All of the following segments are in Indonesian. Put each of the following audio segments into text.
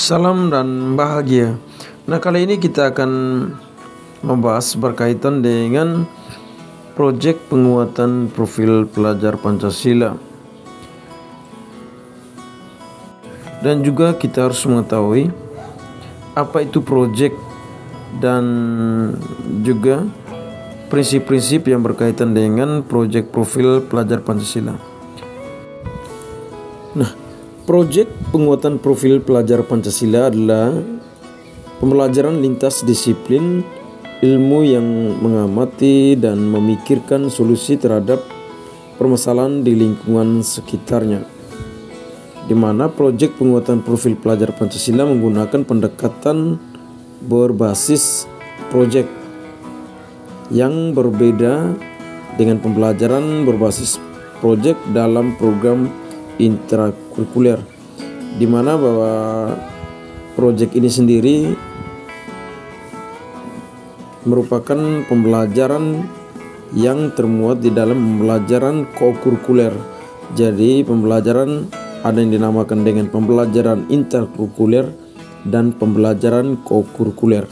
Salam dan bahagia. Nah, kali ini kita akan membahas berkaitan dengan proyek penguatan profil pelajar Pancasila. Dan juga kita harus mengetahui apa itu proyek dan juga prinsip-prinsip yang berkaitan dengan proyek profil pelajar Pancasila. Nah, proyek penguatan profil pelajar Pancasila adalah pembelajaran lintas disiplin ilmu yang mengamati dan memikirkan solusi terhadap permasalahan di lingkungan sekitarnya, di mana proyek penguatan profil pelajar Pancasila menggunakan pendekatan berbasis proyek yang berbeda dengan pembelajaran berbasis proyek dalam program intrakurikuler, di mana bahwa proyek ini sendiri merupakan pembelajaran yang termuat di dalam pembelajaran kokurikuler. Jadi pembelajaran ada yang dinamakan dengan pembelajaran interkurikuler dan pembelajaran kokurikuler.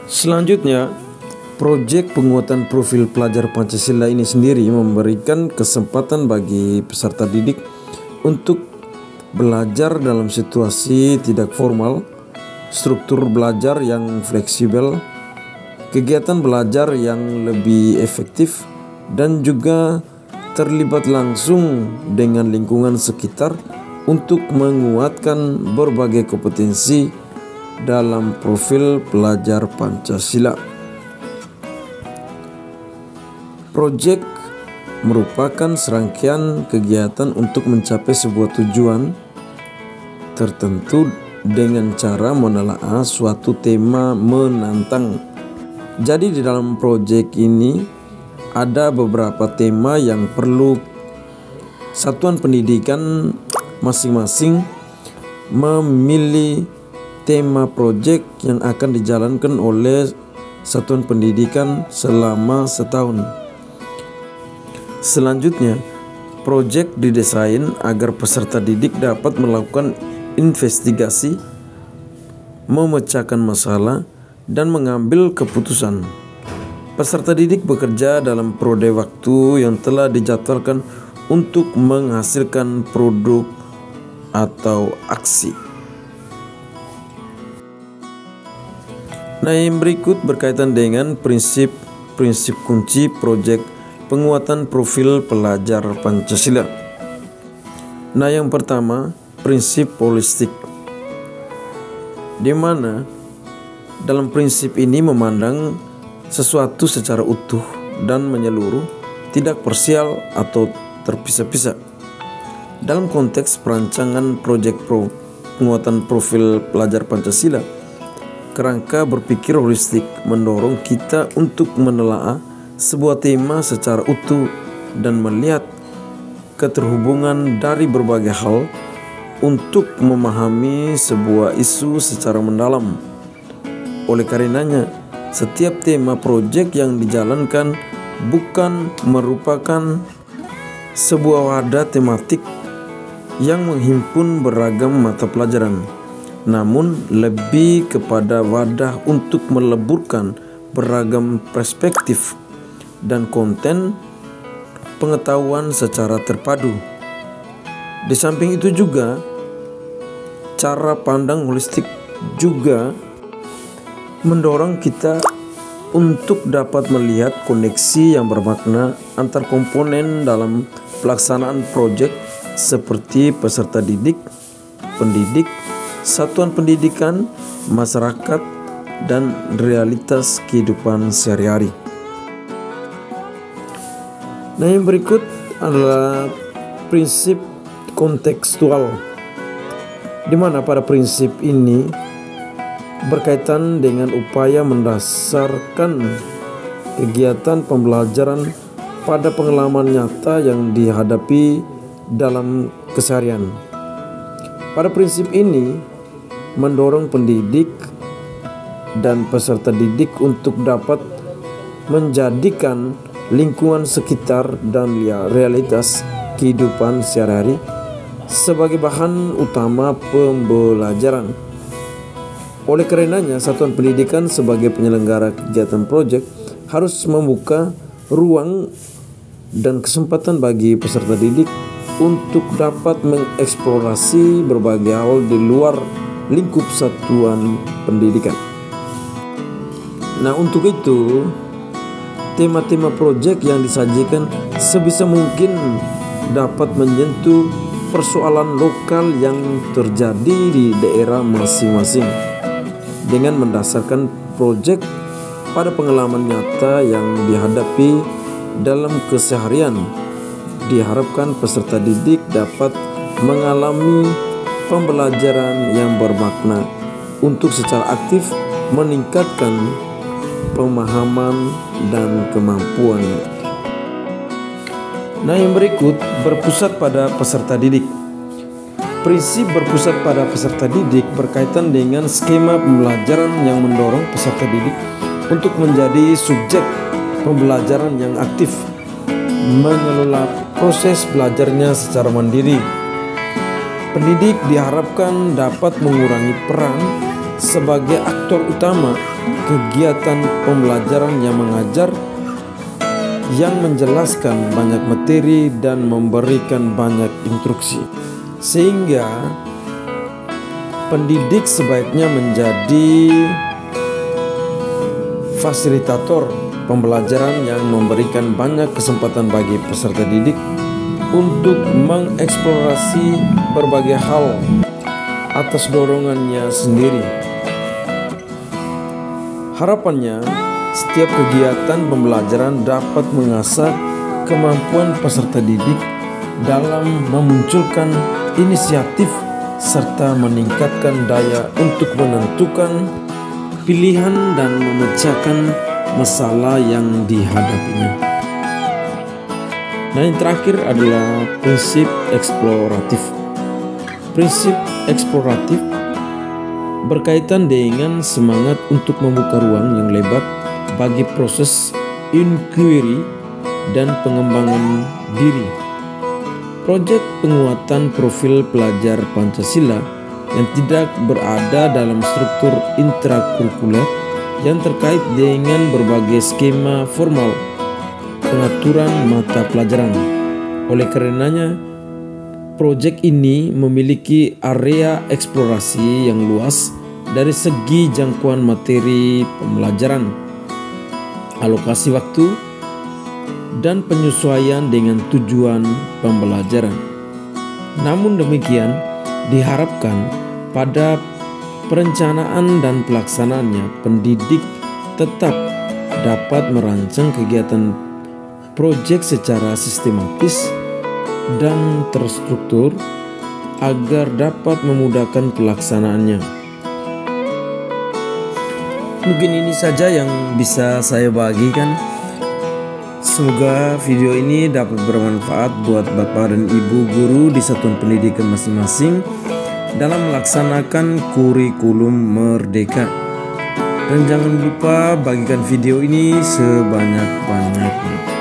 Selanjutnya, proyek penguatan profil pelajar Pancasila ini sendiri memberikan kesempatan bagi peserta didik untuk belajar dalam situasi tidak formal, struktur belajar yang fleksibel, kegiatan belajar yang lebih efektif, dan juga terlibat langsung dengan lingkungan sekitar untuk menguatkan berbagai kompetensi dalam profil pelajar Pancasila. Proyek merupakan serangkaian kegiatan untuk mencapai sebuah tujuan tertentu dengan cara menelaah suatu tema menantang. Jadi di dalam proyek ini ada beberapa tema yang perlu satuan pendidikan masing-masing memilih tema proyek yang akan dijalankan oleh satuan pendidikan selama setahun. Selanjutnya, proyek didesain agar peserta didik dapat melakukan investigasi, memecahkan masalah, dan mengambil keputusan. Peserta didik bekerja dalam periode waktu yang telah dijadwalkan untuk menghasilkan produk atau aksi. Nah, yang berikut berkaitan dengan prinsip kunci proyek penguatan profil pelajar Pancasila. Nah, yang pertama, prinsip holistik, di mana dalam prinsip ini memandang sesuatu secara utuh dan menyeluruh, tidak parsial atau terpisah-pisah. Dalam konteks perancangan proyek penguatan profil pelajar Pancasila, kerangka berpikir holistik mendorong kita untuk menelaah sebuah tema secara utuh dan melihat keterhubungan dari berbagai hal untuk memahami sebuah isu secara mendalam. Oleh karenanya, setiap tema proyek yang dijalankan bukan merupakan sebuah wadah tematik yang menghimpun beragam mata pelajaran, namun lebih kepada wadah untuk meleburkan beragam perspektif dan konten pengetahuan secara terpadu. Di samping itu juga, cara pandang holistik juga mendorong kita untuk dapat melihat koneksi yang bermakna antar komponen dalam pelaksanaan proyek seperti peserta didik, pendidik, satuan pendidikan, masyarakat, dan realitas kehidupan sehari-hari. Nah, yang berikut adalah prinsip kontekstual, di mana pada prinsip ini berkaitan dengan upaya mendasarkan kegiatan pembelajaran pada pengalaman nyata yang dihadapi dalam keseharian. Pada prinsip ini mendorong pendidik dan peserta didik untuk dapat menjadikan lingkungan sekitar dan realitas kehidupan sehari-hari sebagai bahan utama pembelajaran. Oleh karenanya, satuan pendidikan sebagai penyelenggara kegiatan proyek harus membuka ruang dan kesempatan bagi peserta didik untuk dapat mengeksplorasi berbagai hal di luar lingkup satuan pendidikan. Nah, untuk itu tema-tema proyek yang disajikan sebisa mungkin dapat menyentuh persoalan lokal yang terjadi di daerah masing-masing dengan mendasarkan proyek pada pengalaman nyata yang dihadapi dalam keseharian. Diharapkan peserta didik dapat mengalami pembelajaran yang bermakna untuk secara aktif meningkatkan pemahaman dan kemampuannya. Nah, yang berikut berpusat pada peserta didik. Prinsip berpusat pada peserta didik berkaitan dengan skema pembelajaran yang mendorong peserta didik untuk menjadi subjek pembelajaran yang aktif, mengelola proses belajarnya secara mandiri. Pendidik diharapkan dapat mengurangi peran sebagai aktor utama kegiatan pembelajaran yang mengajar, yang menjelaskan banyak materi dan memberikan banyak instruksi, sehingga pendidik sebaiknya menjadi fasilitator pembelajaran yang memberikan banyak kesempatan bagi peserta didik untuk mengeksplorasi berbagai hal atas dorongannya sendiri. Harapannya, setiap kegiatan pembelajaran dapat mengasah kemampuan peserta didik dalam memunculkan inisiatif serta meningkatkan daya untuk menentukan pilihan dan memecahkan masalah yang dihadapinya. Nah, yang terakhir adalah prinsip eksploratif. Prinsip eksploratif berkaitan dengan semangat untuk membuka ruang yang lebar bagi proses inquiry dan pengembangan diri. Proyek penguatan profil pelajar Pancasila yang tidak berada dalam struktur intrakurikuler yang terkait dengan berbagai skema formal pengaturan mata pelajaran. Oleh karenanya, proyek ini memiliki area eksplorasi yang luas dari segi jangkauan materi pembelajaran, alokasi waktu, dan penyesuaian dengan tujuan pembelajaran. Namun demikian, diharapkan pada perencanaan dan pelaksanaannya, pendidik tetap dapat merancang kegiatan proyek secara sistematis dan terstruktur agar dapat memudahkan pelaksanaannya. Mungkin ini saja yang bisa saya bagikan. Semoga video ini dapat bermanfaat buat Bapak dan Ibu guru di satuan pendidikan masing-masing dalam melaksanakan kurikulum Merdeka. Dan jangan lupa bagikan video ini sebanyak-banyaknya.